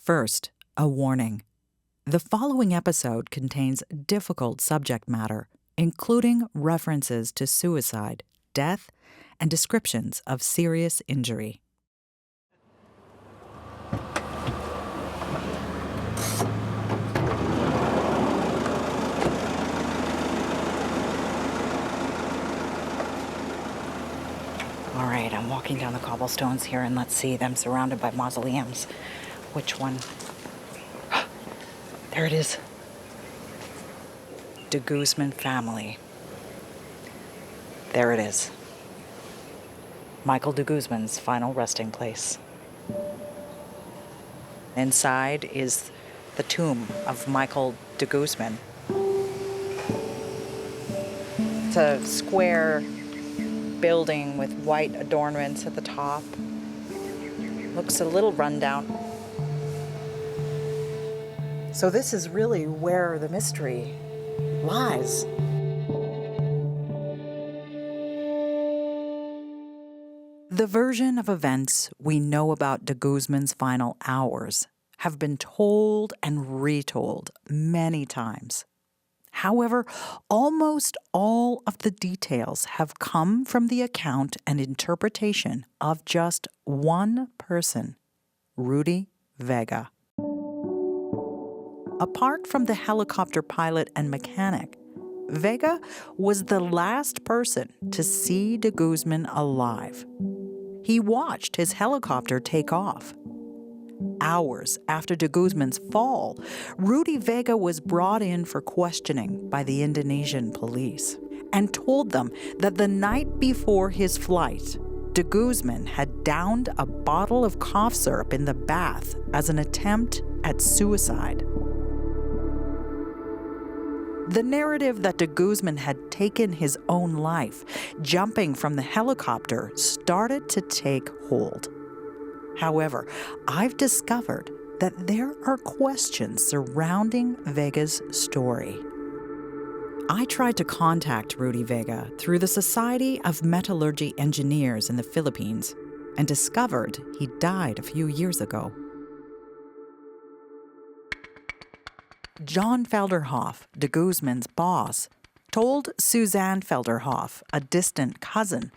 First, a warning. The following episode contains difficult subject matter, including references to suicide, death, and descriptions of serious injury. All right, I'm walking down the cobblestones here, and let's see them surrounded by mausoleums. Which one? There it is. De Guzman family. There it is. Michael de Guzman's final resting place. Inside is the tomb of Michael de Guzman. It's a square building with white adornments at the top. Looks a little rundown. So this is really where the mystery lies. The version of events we know about de Guzman's final hours have been told and retold many times. However, almost all of the details have come from the account and interpretation of just one person, Rudy Vega. Apart from the helicopter pilot and mechanic, Vega was the last person to see de Guzman alive. He watched his helicopter take off. Hours after de Guzman's fall, Rudy Vega was brought in for questioning by the Indonesian police and told them that the night before his flight, de Guzman had downed a bottle of cough syrup in the bath as an attempt at suicide. The narrative that de Guzman had taken his own life, jumping from the helicopter, started to take hold. However, I've discovered that there are questions surrounding Vega's story. I tried to contact Rudy Vega through the Society of Metallurgy Engineers in the Philippines and discovered he died a few years ago. John Felderhoff, de Guzman's boss, told Suzanne Felderhoff, a distant cousin,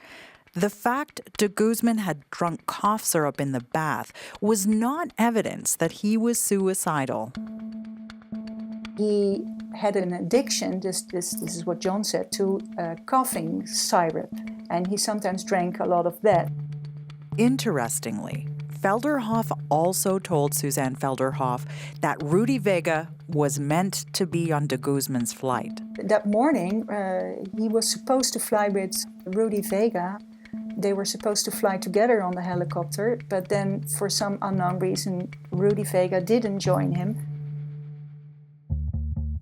the fact de Guzman had drunk cough syrup in the bath was not evidence that he was suicidal. He had an addiction, this is what John said, to coughing syrup, and he sometimes drank a lot of that. Interestingly, Felderhoff also told Suzanne Felderhoff that Rudy Vega was meant to be on de Guzman's flight. That morning, he was supposed to fly with Rudy Vega. They were supposed to fly together on the helicopter, but then for some unknown reason, Rudy Vega didn't join him.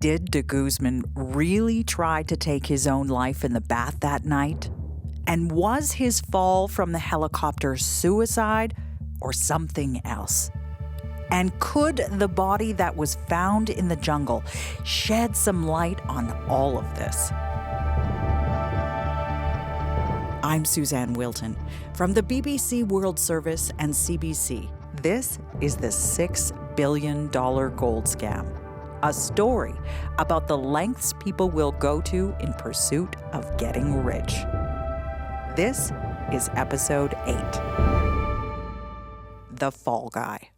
Did de Guzman really try to take his own life in the bath that night? And was his fall from the helicopter suicide or something else? And could the body that was found in the jungle shed some light on all of this? I'm Suzanne Wilton from the BBC World Service and CBC. This is the $6 billion gold scam, a story about the lengths people will go to in pursuit of getting rich. This is episode 8. The Fall Guy.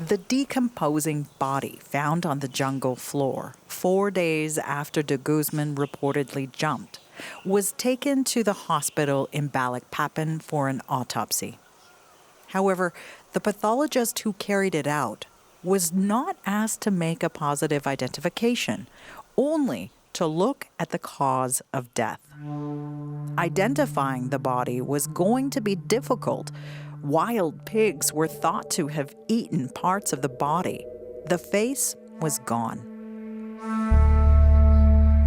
The decomposing body found on the jungle floor 4 days after de Guzman reportedly jumped was taken to the hospital in Balikpapan for an autopsy. However, the pathologist who carried it out was not asked to make a positive identification, only to look at the cause of death. Identifying the body was going to be difficult. Wild pigs were thought to have eaten parts of the body. The face was gone.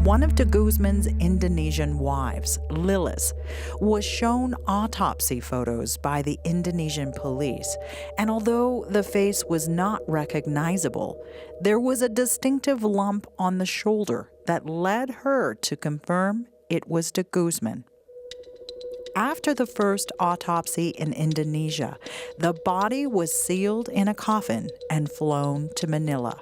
One of de Guzman's Indonesian wives, Lilis, was shown autopsy photos by the Indonesian police, and although the face was not recognizable, there was a distinctive lump on the shoulder that led her to confirm it was de Guzman. After the first autopsy in Indonesia, the body was sealed in a coffin and flown to Manila.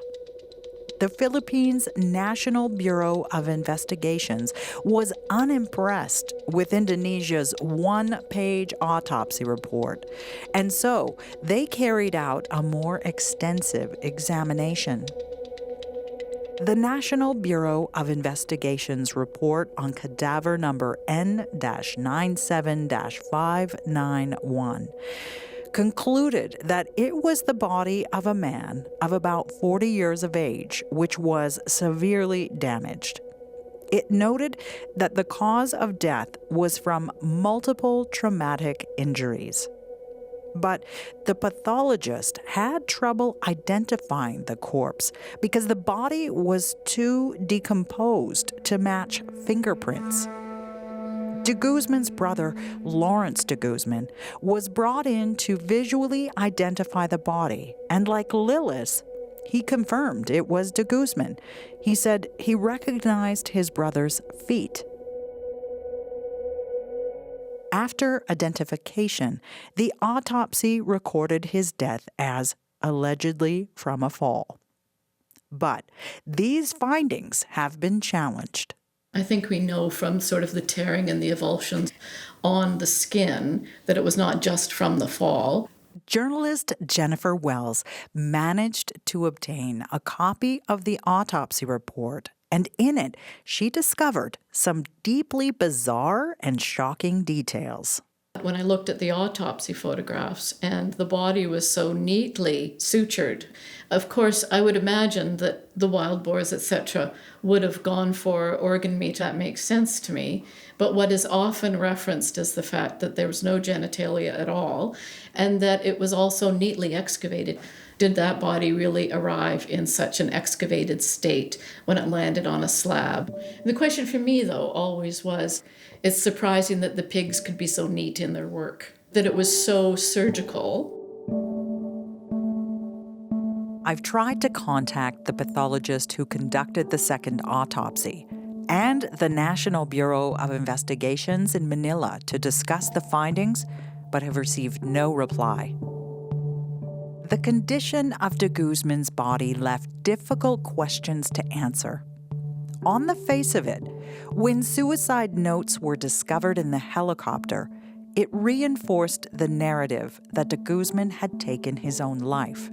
The Philippines' National Bureau of Investigations was unimpressed with Indonesia's one-page autopsy report, and so they carried out a more extensive examination. The National Bureau of Investigations report on cadaver number N-97-591 concluded that it was the body of a man of about 40 years of age, which was severely damaged. It noted that the cause of death was from multiple traumatic injuries. But the pathologist had trouble identifying the corpse because the body was too decomposed to match fingerprints. De Guzman's brother, Lawrence de Guzman, was brought in to visually identify the body, and like Lillis, he confirmed it was de Guzman. He said he recognized his brother's feet. After identification, the autopsy recorded his death as allegedly from a fall. But these findings have been challenged. I think we know from sort of the tearing and the avulsions on the skin that it was not just from the fall. Journalist Jennifer Wells managed to obtain a copy of the autopsy report, and in it, she discovered some deeply bizarre and shocking details. When I looked at the autopsy photographs and the body was so neatly sutured, of course, I would imagine that the wild boars, etc., would have gone for organ meat. That makes sense to me. But what is often referenced is the fact that there was no genitalia at all and that it was also neatly excavated. Did that body really arrive in such an excavated state when it landed on a slab? And the question for me, though, always was, it's surprising that the pigs could be so neat in their work, that it was so surgical. I've tried to contact the pathologist who conducted the second autopsy and the National Bureau of Investigations in Manila to discuss the findings, but have received no reply. The condition of de Guzman's body left difficult questions to answer. On the face of it, when suicide notes were discovered in the helicopter, it reinforced the narrative that de Guzman had taken his own life.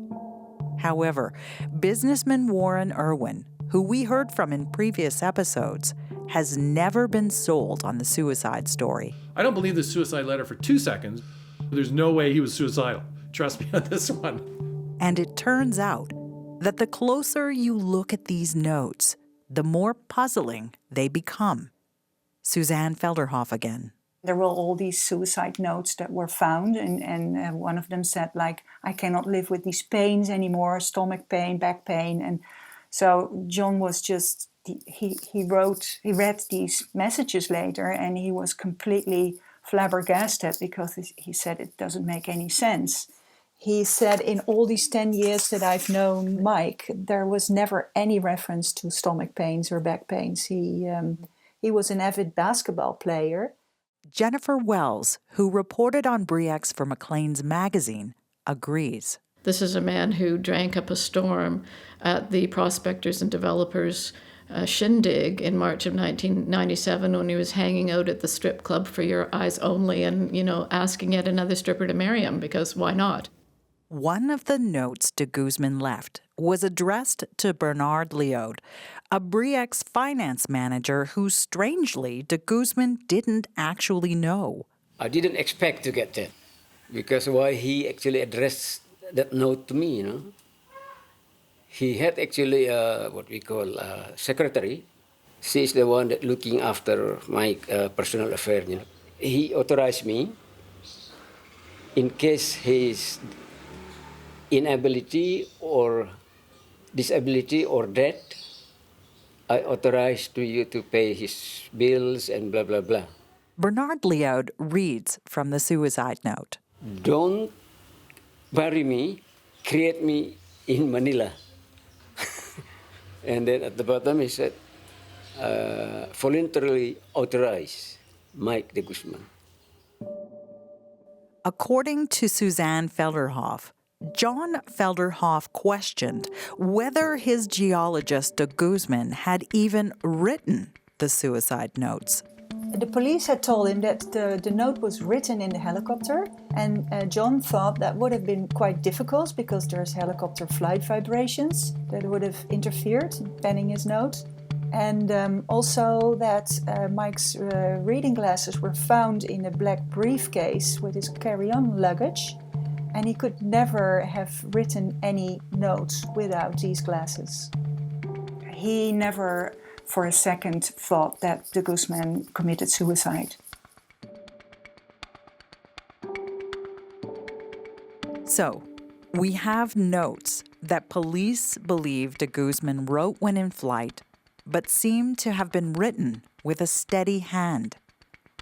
However, businessman Warren Irwin, who we heard from in previous episodes, has never been sold on the suicide story. I don't believe the suicide letter for 2 seconds. There's no way he was suicidal. Trust me on this one. And it turns out that the closer you look at these notes, the more puzzling they become. Suzanne Felderhoff again. There were all these suicide notes that were found, and one of them said, like, I cannot live with these pains anymore, stomach pain, back pain. And so John was just, he read these messages later, and he was completely flabbergasted because he said it doesn't make any sense. He said, in all these 10 years that I've known Mike, there was never any reference to stomach pains or back pains. He was an avid basketball player. Jennifer Wells, who reported on Briex for Maclean's magazine, agrees. This is a man who drank up a storm at the Prospectors and Developers shindig in March of 1997 when he was hanging out at the strip club for Your Eyes Only and, asking yet another stripper to marry him, because why not? One of the notes de Guzman left was addressed to Bernard Leod, a Briex finance manager who, strangely, de Guzman didn't actually know. I didn't expect to get that, because why he actually addressed that note to me, He had actually what we call secretary. She is the one that looking after my personal affair, He authorized me, in case his inability or disability or death, I authorize to you to pay his bills and blah, blah, blah. Bernard Leod reads from the suicide note. Don't bury me, create me in Manila. And then at the bottom he said, voluntarily authorize Mike de Guzman. According to Suzanne Felderhoff, John Felderhoff questioned whether his geologist de Guzman had even written the suicide notes. The police had told him that the note was written in the helicopter, and John thought that would have been quite difficult because there's helicopter flight vibrations that would have interfered in penning his note. And also that Mike's reading glasses were found in a black briefcase with his carry-on luggage, and he could never have written any notes without these glasses. He never for a second thought that de Guzman committed suicide. So, we have notes that police believe de Guzman wrote when in flight, but seem to have been written with a steady hand.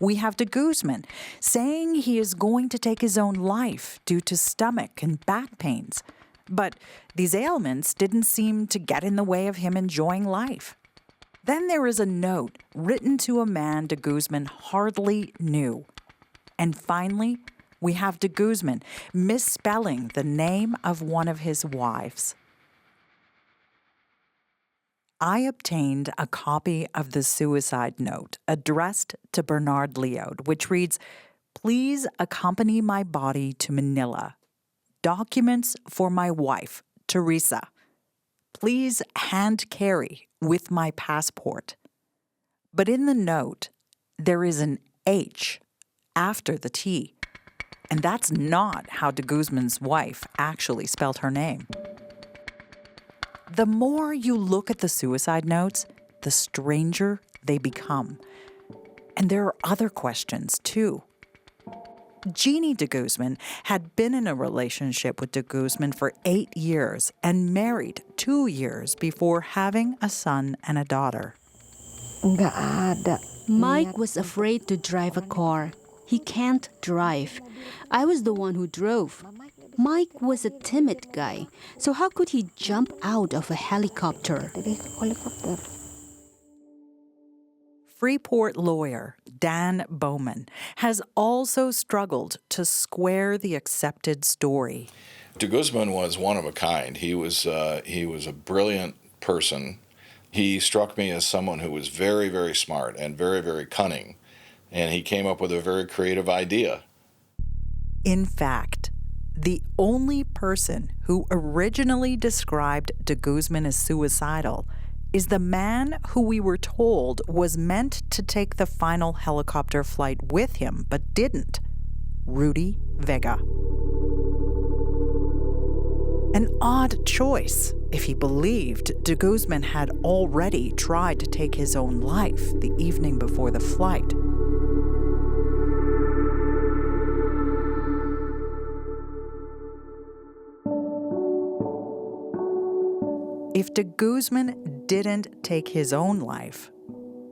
We have de Guzman saying he is going to take his own life due to stomach and back pains, but these ailments didn't seem to get in the way of him enjoying life. Then there is a note written to a man de Guzman hardly knew. And finally, we have de Guzman misspelling the name of one of his wives. I obtained a copy of the suicide note addressed to Bernard Leod, which reads, "Please accompany my body to Manila. Documents for my wife, Teresa. Please hand carry with my passport." But in the note, there is an H after the T, and that's not how de Guzman's wife actually spelled her name. The more you look at the suicide notes, the stranger they become. And there are other questions, too. Jeannie de Guzman had been in a relationship with de Guzman for 8 years and married 2 years before having a son and a daughter. Mike was afraid to drive a car. He can't drive. I was the one who drove. Mike was a timid guy, so how could he jump out of a helicopter? Freeport lawyer Dan Bowman has also struggled to square the accepted story. De Guzman was one of a kind. He was a brilliant person. He struck me as someone who was very, very smart and very, very cunning, and he came up with a very creative idea. In fact, the only person who originally described de Guzman as suicidal is the man who we were told was meant to take the final helicopter flight with him, but didn't, Rudy Vega. An odd choice if he believed de Guzman had already tried to take his own life the evening before the flight. If de Guzman didn't take his own life,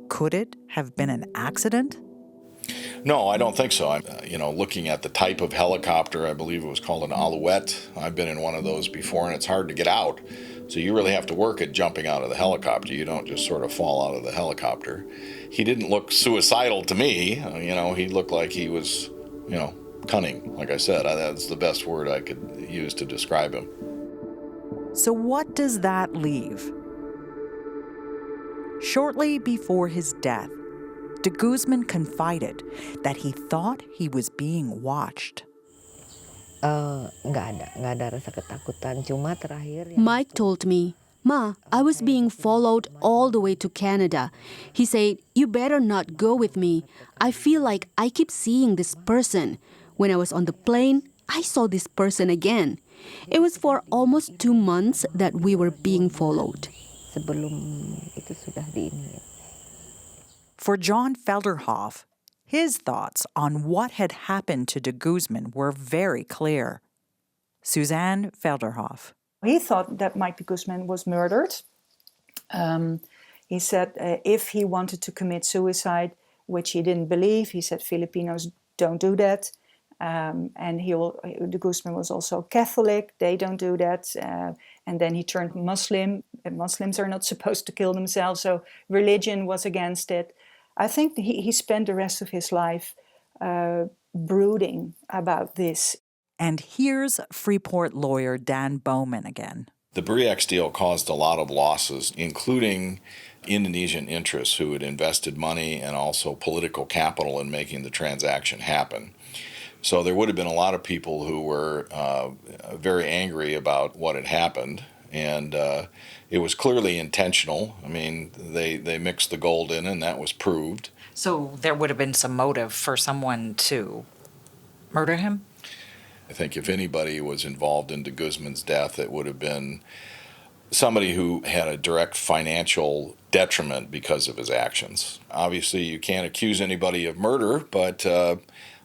could it have been an accident? No, I don't think so. Looking at the type of helicopter, I believe it was called an Alouette. I've been in one of those before, and it's hard to get out. So you really have to work at jumping out of the helicopter. You don't just sort of fall out of the helicopter. He didn't look suicidal to me. He looked like he was, cunning. Like I said, that's the best word I could use to describe him. So what does that leave? Shortly before his death, de Guzman confided that he thought he was being watched. Mike told me, "Ma, I was being followed all the way to Canada." He said, "You better not go with me. I feel like I keep seeing this person. When I was on the plane, I saw this person again." It was for almost 2 months that we were being followed. For John Felderhoff, his thoughts on what had happened to de Guzman were very clear. Suzanne Felderhoff. He thought that Mike de Guzman was murdered. He said if he wanted to commit suicide, which he didn't believe, he said Filipinos don't do that. And de Guzman was also Catholic. They don't do that. And then he turned Muslim. Muslims are not supposed to kill themselves, so religion was against it. I think he spent the rest of his life brooding about this. And here's Freeport lawyer Dan Bowman again. The Bre-X deal caused a lot of losses, including Indonesian interests who had invested money and also political capital in making the transaction happen. So there would have been a lot of people who were very angry about what had happened, and it was clearly intentional. I mean, they mixed the gold in, and that was proved. So there would have been some motive for someone to murder him? I think if anybody was involved in de Guzman's death, it would have been somebody who had a direct financial detriment because of his actions. Obviously, you can't accuse anybody of murder, but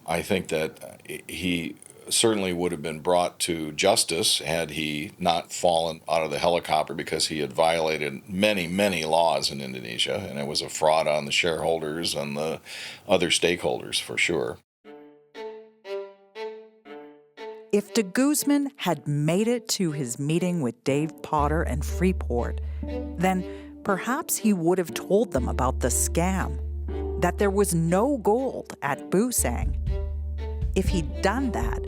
I think that he certainly would have been brought to justice had he not fallen out of the helicopter, because he had violated many, many laws in Indonesia, and it was a fraud on the shareholders and the other stakeholders for sure. If de Guzman had made it to his meeting with Dave Potter and Freeport, then perhaps he would have told them about the scam, that there was no gold at Busang. If he'd done that,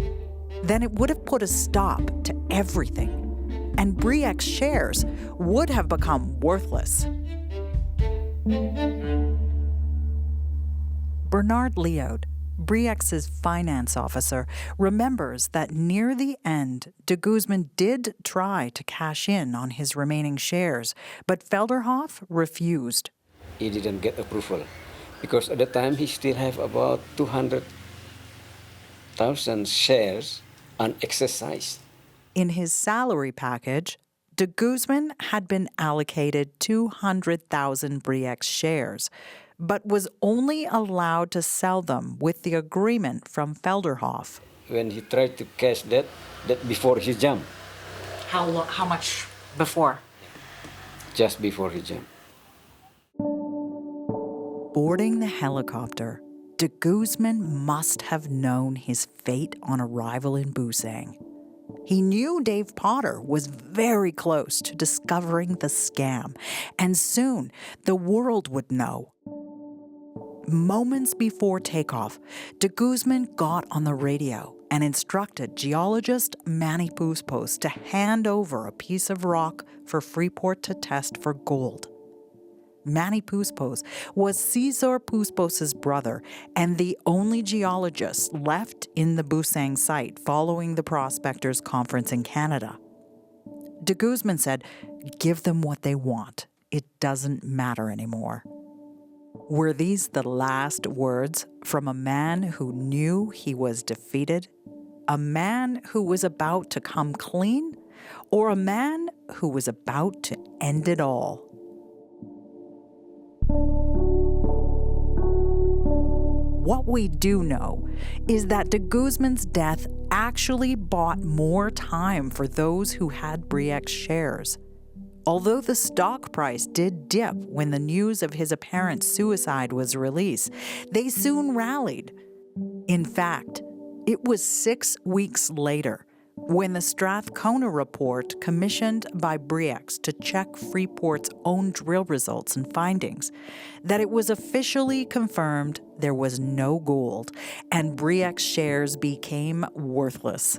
then it would have put a stop to everything, and Bre-X shares would have become worthless. Bernard Leod, Bre-X's finance officer, remembers that near the end, de Guzman did try to cash in on his remaining shares, but Felderhoff refused. He didn't get approval because at the time he still have about 200,000 shares unexercised. In his salary package, de Guzman had been allocated 200,000 Bre-X shares, but was only allowed to sell them with the agreement from Felderhoff. When he tried to cash that before he jumped. How much before? Just before he jumped. Boarding the helicopter, de Guzman must have known his fate on arrival in Busang. He knew Dave Potter was very close to discovering the scam, and soon the world would know. Moments before takeoff, de Guzman got on the radio and instructed geologist Manny Puspos to hand over a piece of rock for Freeport to test for gold. Manny Puspos was Cesar Puspos's brother and the only geologist left in the Busang site following the Prospectors Conference in Canada. De Guzman said, "Give them what they want. It doesn't matter anymore." Were these the last words from a man who knew he was defeated? A man who was about to come clean? Or a man who was about to end it all? What we do know is that de Guzman's death actually bought more time for those who had Bre-X shares. Although the stock price did dip when the news of his apparent suicide was released, they soon rallied. In fact, it was 6 weeks later, when the Strathcona report commissioned by Bre-X to check Freeport's own drill results and findings, that it was officially confirmed there was no gold and Bre-X shares became worthless.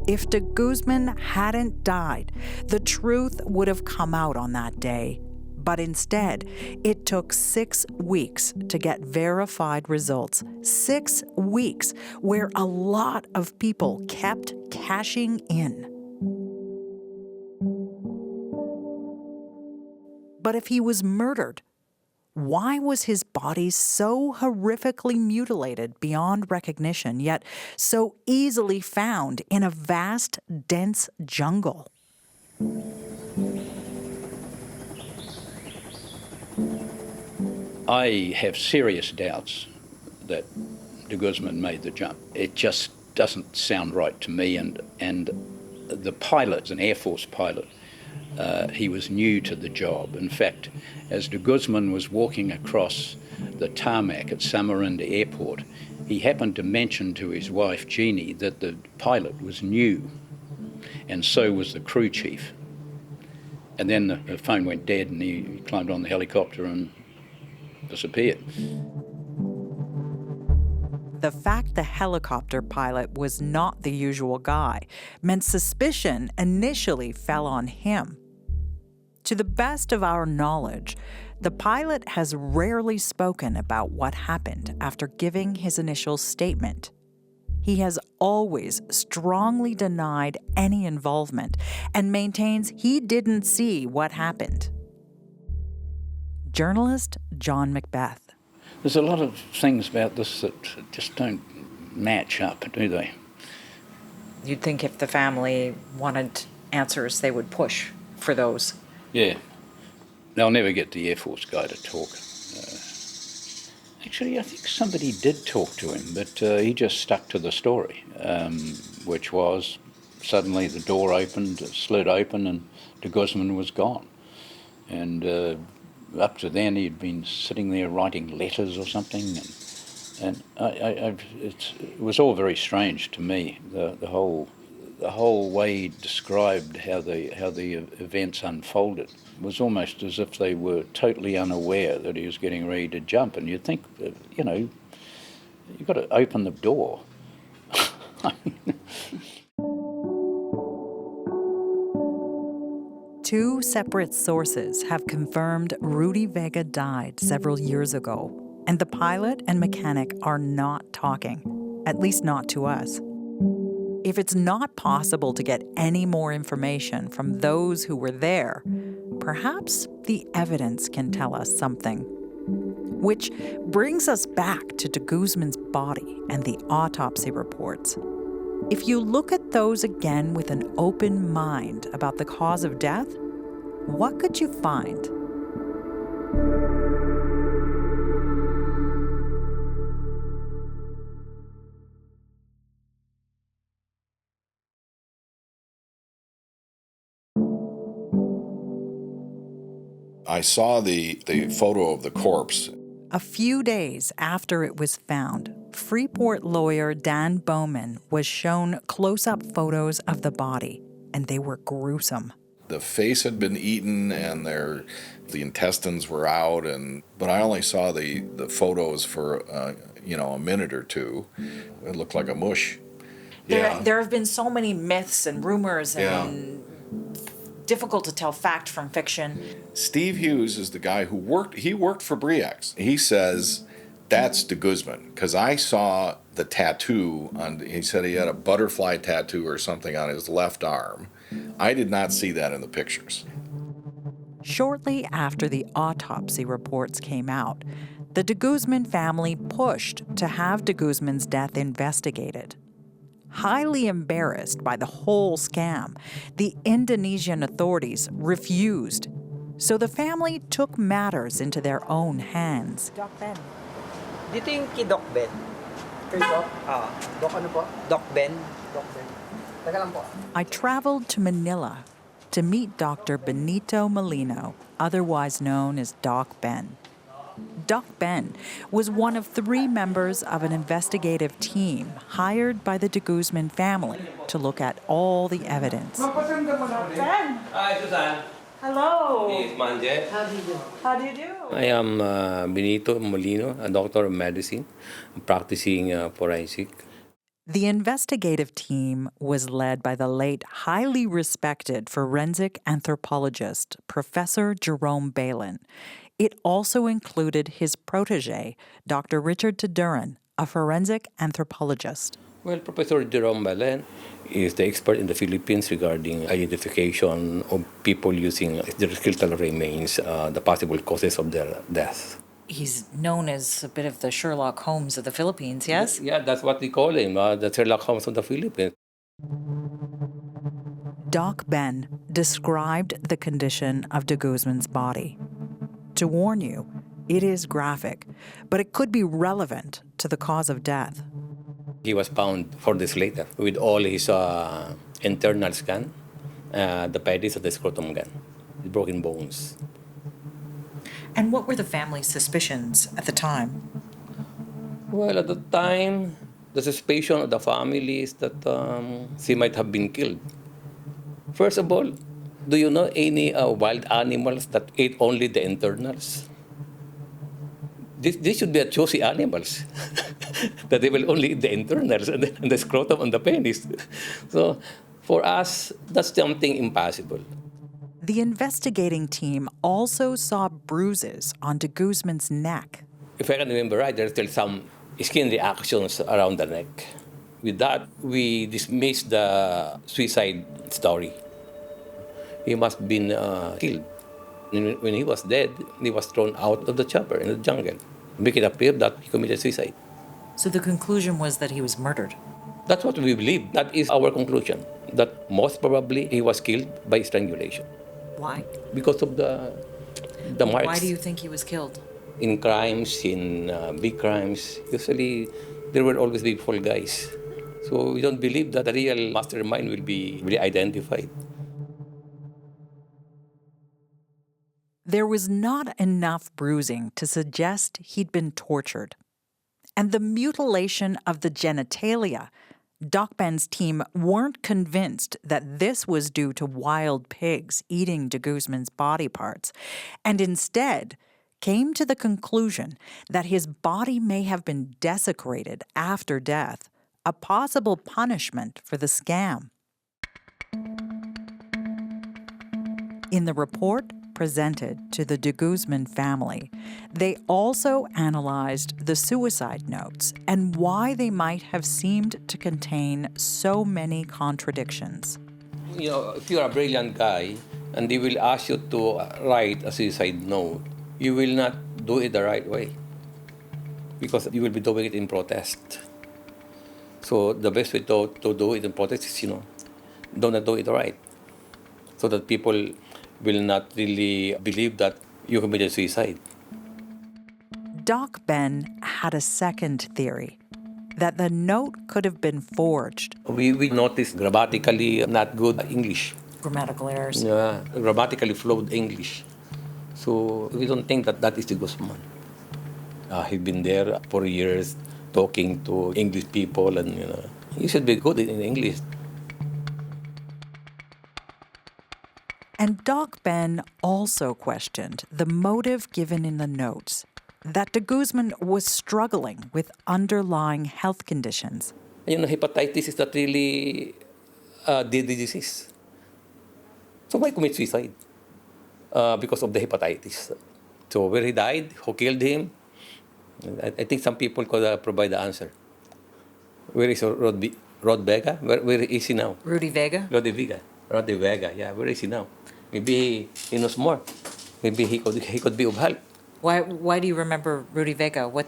If de Guzman hadn't died, the truth would have come out on that day. But instead, it took 6 weeks to get verified results. 6 weeks where a lot of people kept cashing in. But if he was murdered, why was his body so horrifically mutilated beyond recognition, yet so easily found in a vast, dense jungle? I have serious doubts that de Guzman made the jump. It just doesn't sound right to me. And the pilot, an Air Force pilot, he was new to the job. In fact, as de Guzman was walking across the tarmac at Samarinda Airport, he happened to mention to his wife, Jeannie, that the pilot was new, and so was the crew chief. And then the phone went dead, and he climbed on the helicopter and disappeared. The fact the helicopter pilot was not the usual guy meant suspicion initially fell on him. To the best of our knowledge, the pilot has rarely spoken about what happened after giving his initial statement. He has always strongly denied any involvement and maintains he didn't see what happened. Journalist John Macbeth. There's a lot of things about this that just don't match up, do they? You'd think if the family wanted answers, they would push for those. Yeah. They'll never get the Air Force guy to talk. Actually, I think somebody did talk to him, but he just stuck to the story, which was suddenly the door opened, slid open, and de Guzman was gone. And up to then, he'd been sitting there writing letters or something, and it was all very strange to me. The whole way he described how the events unfolded was almost as if they were totally unaware that he was getting ready to jump. And you'd think, you've got to open the door. Two separate sources have confirmed Rudy Vega died several years ago, and the pilot and mechanic are not talking, at least not to us. If it's not possible to get any more information from those who were there, perhaps the evidence can tell us something. Which brings us back to de Guzman's body and the autopsy reports. If you look at those again with an open mind about the cause of death, what could you find? I saw the photo of the corpse. A few days after it was found, Freeport lawyer Dan Bowman was shown close-up photos of the body, and they were gruesome. The face had been eaten and the intestines were out, but I only saw the photos for a minute or two. It looked like a mush. There have been so many myths and rumors and difficult to tell fact from fiction. Steve Hughes is the guy who worked for Briex. He says that's de Guzman because I saw the tattoo he said he had a butterfly tattoo or something on his left arm. I did not see that in the pictures. Shortly after the autopsy reports came out, the de Guzman family pushed to have de Guzman's death investigated. Highly embarrassed by the whole scam, the Indonesian authorities refused. So the family took matters into their own hands. Doc Ben. Dito yung kay Doc Ben. Kay Doc? Doc ano po? Doc Ben. Doc Ben. Teka lang po. I traveled to Manila to meet Dr. Benito Molino, otherwise known as Doc Ben. Doc Ben was one of 3 members of an investigative team hired by the de Guzman family to look at all the evidence. Ben! Hi, Suzanne. Hello! It's Manje. How do you do? I am Benito Molino, a doctor of medicine, practicing forensic. The investigative team was led by the late, highly respected forensic anthropologist, Professor Jerome Balin. It also included his protege, Dr. Richard Taduran, a forensic anthropologist. Well, Professor Jerome Balen is the expert in the Philippines regarding identification of people using their skeletal remains, the possible causes of their death. He's known as a bit of the Sherlock Holmes of the Philippines, yes? Yeah, that's what they call him, the Sherlock Holmes of the Philippines. Doc Ben described the condition of de Guzman's body. To warn you, it is graphic, but it could be relevant to the cause of death. He was found 4 days later with all his internal scan, the pedis of the scrotum gland, with broken bones. And what were the family's suspicions at the time? Well, at the time, the suspicion of the family is that she might have been killed. First of all, do you know any wild animals that ate only the internals? This should be a choosy animals that they will only eat the internals and the scrotum and the penis. So for us, that's something impossible. The investigating team also saw bruises on de Guzman's neck. If I can remember right, there's still some skin reactions around the neck. With that, we dismissed the suicide story. He must have been killed. When he was dead, he was thrown out of the chopper in the jungle, making it appear that he committed suicide. So the conclusion was that he was murdered. That's what we believe. That is our conclusion, that most probably he was killed by strangulation. Why? Because of the marks. Why do you think he was killed? In crimes, in big crimes, usually there will always be fall guys. So we don't believe that the real mastermind will be really identified. There was not enough bruising to suggest he'd been tortured. And the mutilation of the genitalia, Doc Ben's team weren't convinced that this was due to wild pigs eating de Guzman's body parts, and instead came to the conclusion that his body may have been desecrated after death, a possible punishment for the scam. In the report presented to the de Guzman family, they also analyzed the suicide notes and why they might have seemed to contain so many contradictions. You know, if you're a brilliant guy and they will ask you to write a suicide note, you will not do it the right way because you will be doing it in protest. So the best way to do it in protest is, don't do it right, so that people will not really believe that you committed suicide. Doc Ben had a second theory, that the note could have been forged. We noticed grammatically not good English. Grammatical errors. Yeah, grammatically flawed English. So we don't think that is de Guzman. He's been there for years talking to English people, and he should be good in English. And Doc Ben also questioned the motive given in the notes, that de Guzman was struggling with underlying health conditions. Hepatitis is not really a deadly disease. So why commit suicide? Because of the hepatitis. So where he died, who killed him? I think some people could provide the answer. Where is Rod Vega? Where is he now? Rudy Vega? Rodi Vega, yeah. Where is he now? Maybe he knows more. Maybe he could be of help. Why do you remember Rudy Vega? What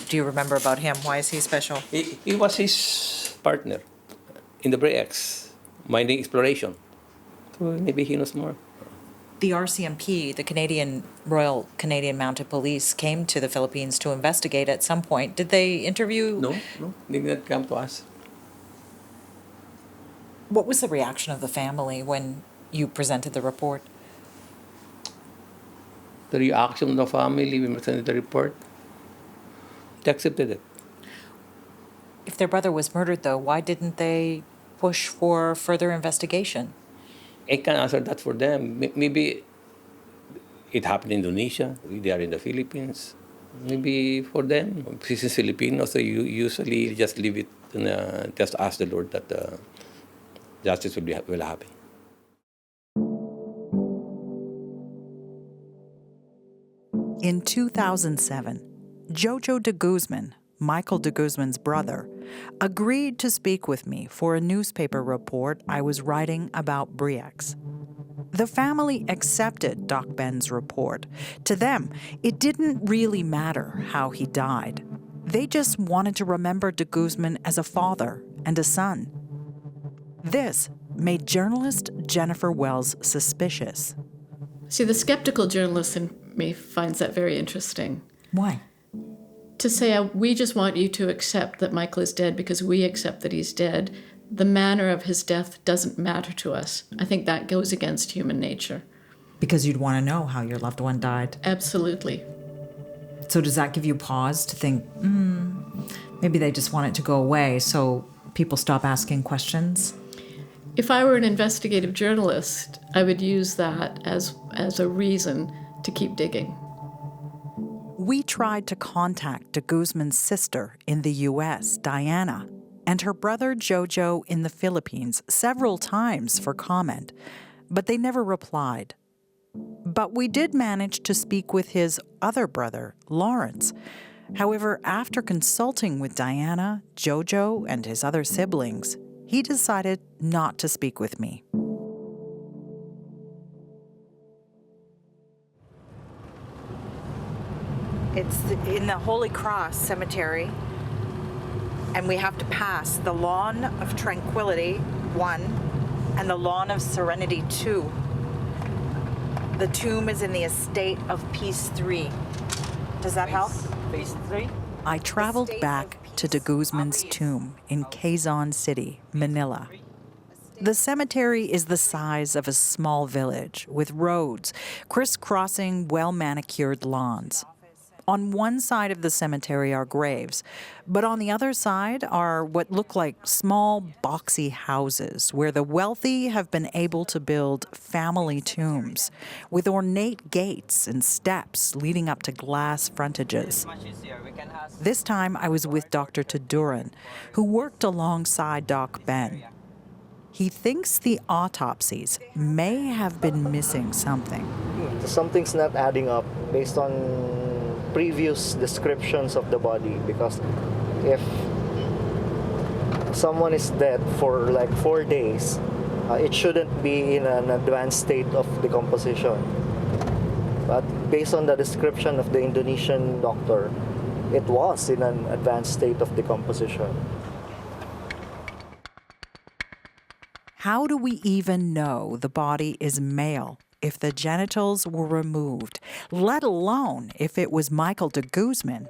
do you remember about him? Why is he special? He was his partner in the BRICS, mining exploration. So maybe he knows more. The RCMP, the Royal Canadian Mounted Police, came to the Philippines to investigate at some point. Did they interview? No, they did not come to us. What was the reaction of the family when you presented the report? The reaction of the family when we presented the report, they accepted it. If their brother was murdered, though, why didn't they push for further investigation? I can't answer that for them. Maybe it happened in Indonesia. They are in the Philippines. Maybe for them, this is Filipino, so you usually just leave it and just ask the Lord that justice will happen. In 2007, Jojo de Guzman, Michael de Guzman's brother, agreed to speak with me for a newspaper report I was writing about BRICS. The family accepted Doc Ben's report. To them, it didn't really matter how he died. They just wanted to remember de Guzman as a father and a son. This made journalist Jennifer Wells suspicious. See, the skeptical journalist in me finds that very interesting. Why? To say, we just want you to accept that Michael is dead because we accept that he's dead, the manner of his death doesn't matter to us. I think that goes against human nature. Because you'd want to know how your loved one died. Absolutely. So does that give you pause to think, maybe they just want it to go away so people stop asking questions? If I were an investigative journalist, I would use that as a reason to keep digging. We tried to contact de Guzman's sister in the U.S., Diana, and her brother Jojo in the Philippines several times for comment, but they never replied. But we did manage to speak with his other brother, Lawrence. However, after consulting with Diana, Jojo, and his other siblings, he decided not to speak with me. It's in the Holy Cross Cemetery, and we have to pass the Lawn of Tranquility, 1, and the Lawn of Serenity, 2. The tomb is in the Estate of Peace, 3. Does that help? Phase 3? I traveled back to de Guzman's tomb in Quezon City, Manila. The cemetery is the size of a small village with roads crisscrossing well-manicured lawns. On one side of the cemetery are graves, but on the other side are what look like small, boxy houses where the wealthy have been able to build family tombs with ornate gates and steps leading up to glass frontages. This time I was with Dr. Taduran, who worked alongside Doc Ben. He thinks the autopsies may have been missing something. Something's not adding up based on previous descriptions of the body, because if someone is dead for like 4 days, it shouldn't be in an advanced state of decomposition. But based on the description of the Indonesian doctor, it was in an advanced state of decomposition. How do we even know the body is male if the genitals were removed, let alone if it was Michael de Guzman?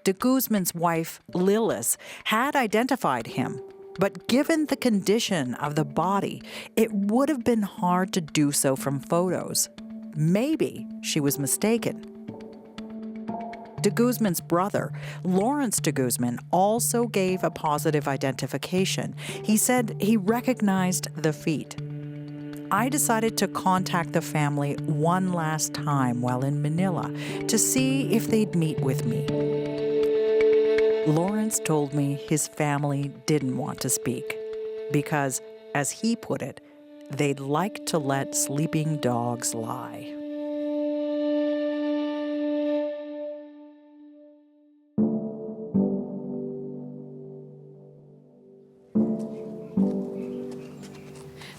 De Guzman's wife, Lilis, had identified him, but given the condition of the body, it would have been hard to do so from photos. Maybe she was mistaken. De Guzman's brother, Lawrence de Guzman, also gave a positive identification. He said he recognized the feet. I decided to contact the family one last time while in Manila to see if they'd meet with me. Lawrence told me his family didn't want to speak because, as he put it, they'd like to let sleeping dogs lie.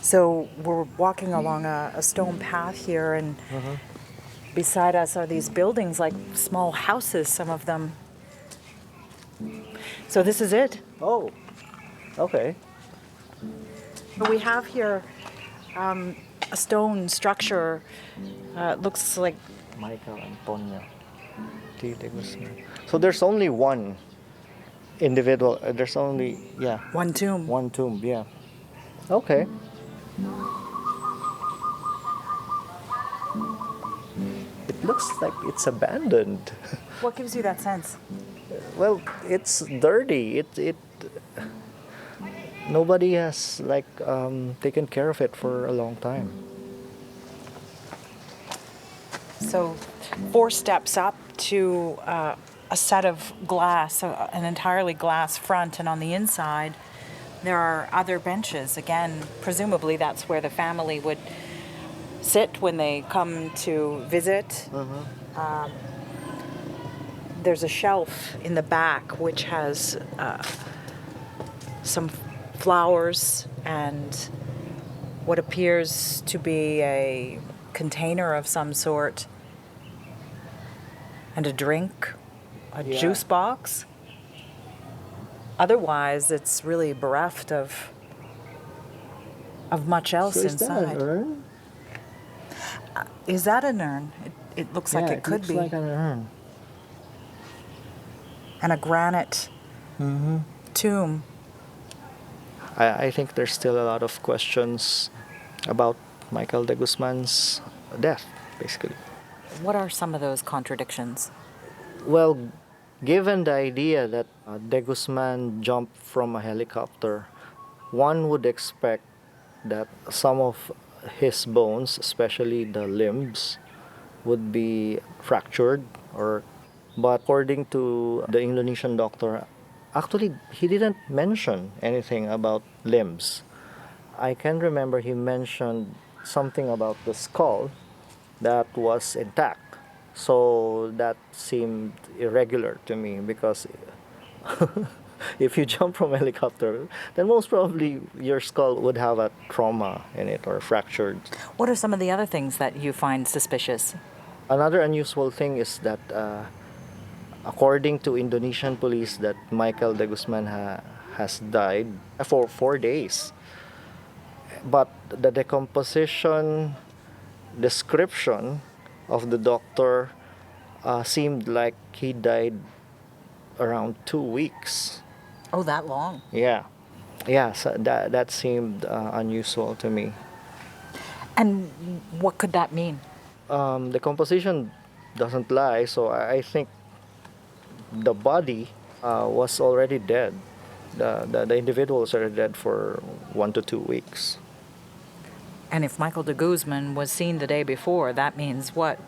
So we're walking along a stone path here, and beside us are these buildings, like small houses, some of them. So this is it. Oh, okay. We have here a stone structure. Looks like Michael Antonio de Guzman. So there's only one individual. There's only, yeah. one tomb. One tomb, yeah. Okay. It looks like it's abandoned. What gives you that sense? Well, it's dirty. Nobody has taken care of it for a long time. So 4 steps up to a set of glass, an entirely glass front, and on the inside there are other benches. Again, presumably that's where the family would sit when they come to visit. There's a shelf in the back which has some flowers and what appears to be a container of some sort, and a drink, a juice box. Otherwise, it's really bereft of much else So inside. Is that an urn? Is that an urn? It looks like it could looks be. like an urn. And a granite tomb. I think there's still a lot of questions about Michael de Guzman's death, basically. What are some of those contradictions? Well, given the idea that de Guzman jumped from a helicopter, one would expect that some of his bones, especially the limbs, would be fractured, but according to the Indonesian doctor, actually he didn't mention anything about limbs. I can remember he mentioned something about the skull that was intact. So that seemed irregular to me because if you jump from a helicopter, then most probably your skull would have a trauma in it or fractured. What are some of the other things that you find suspicious? Another unusual thing is that according to Indonesian police, that Michael de Guzman has died for 4 days. But the decomposition description of the doctor seemed like he died around 2 weeks. Oh, that long? Yeah, so that seemed unusual to me. And what could that mean? The composition doesn't lie, so I think the body was already dead. The individual was already dead for 1 to 2 weeks. And if Michael de Guzman was seen the day before, that means what?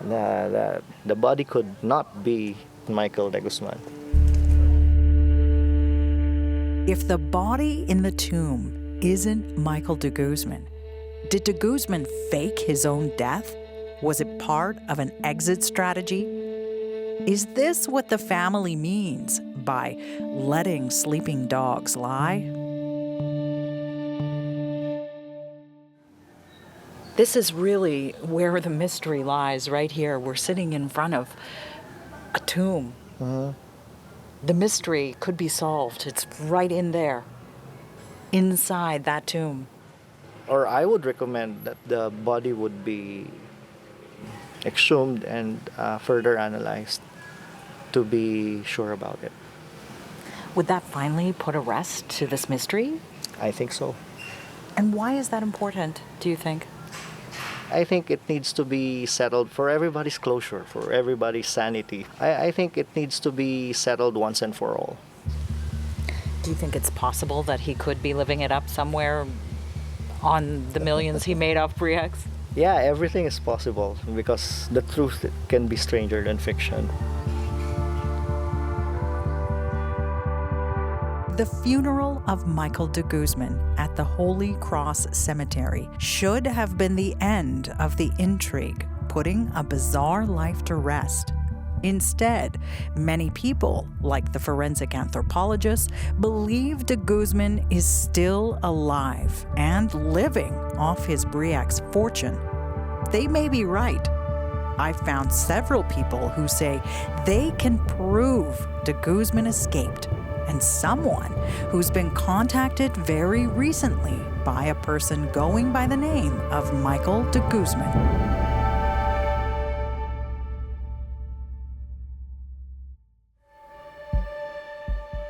The body could not be Michael de Guzman. If the body in the tomb isn't Michael de Guzman, did de Guzman fake his own death? Was it part of an exit strategy? Is this what the family means by letting sleeping dogs lie? This is really where the mystery lies, right here. We're sitting in front of a tomb. Mm-hmm. The mystery could be solved. It's right in there, inside that tomb. Or I would recommend that the body would be exhumed and further analyzed to be sure about it. Would that finally put a rest to this mystery? I think so. And why is that important, do you think? I think it needs to be settled for everybody's closure, for everybody's sanity. I think it needs to be settled once and for all. Do you think it's possible that he could be living it up somewhere on the millions he made off Bre-X? Yeah, everything is possible because the truth can be stranger than fiction. The funeral of Michael de Guzman at the Holy Cross Cemetery should have been the end of the intrigue, putting a bizarre life to rest. Instead, many people, like the forensic anthropologist, believe de Guzman is still alive and living off his Bre-X fortune. They may be right. I've found several people who say they can prove de Guzman escaped, and someone who's been contacted very recently by a person going by the name of Michael de Guzman.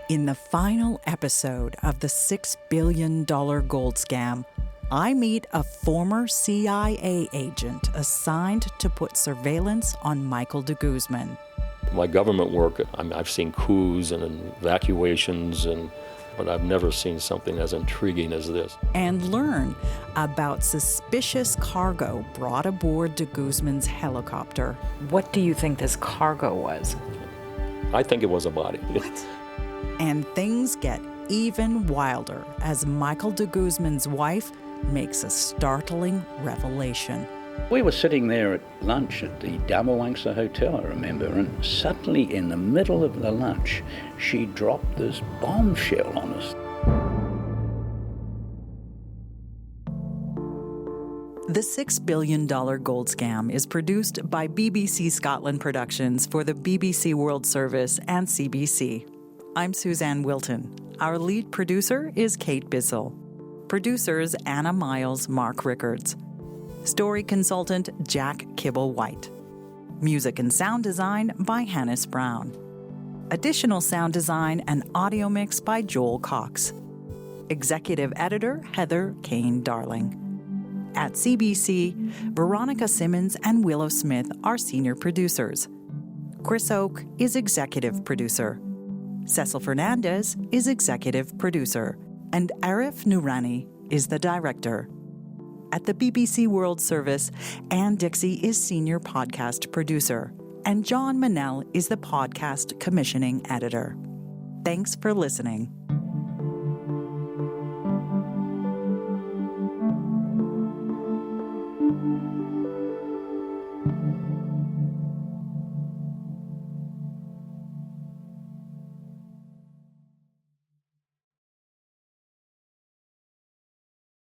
In the final episode of the $6 billion gold scam, I meet a former CIA agent assigned to put surveillance on Michael de Guzman. My government work, I've seen coups and evacuations, but I've never seen something as intriguing as this. And learn about suspicious cargo brought aboard de Guzman's helicopter. What do you think this cargo was? I think it was a body. And things get even wilder as Michael de Guzman's wife makes a startling revelation. We were sitting there at lunch at the Damawangsa Hotel, I remember, and suddenly in the middle of the lunch, she dropped this bombshell on us. The $6 billion gold scam is produced by BBC Scotland Productions for the BBC World Service and CBC. I'm Suzanne Wilton. Our lead producer is Kate Bissell. Producers Anna Miles, Mark Rickards. Story consultant Jack Kibble-White. Music and sound design by Hannes Brown. Additional sound design and audio mix by Joel Cox. Executive editor Heather Kane-Darling. At CBC, Veronica Simmons and Willow Smith are senior producers. Chris Oak is executive producer. Cecil Fernandez is executive producer. And Arif Noorani is the director. at the BBC World Service. Ann Dixie is senior podcast producer. And John Manell is the podcast commissioning editor. Thanks for listening.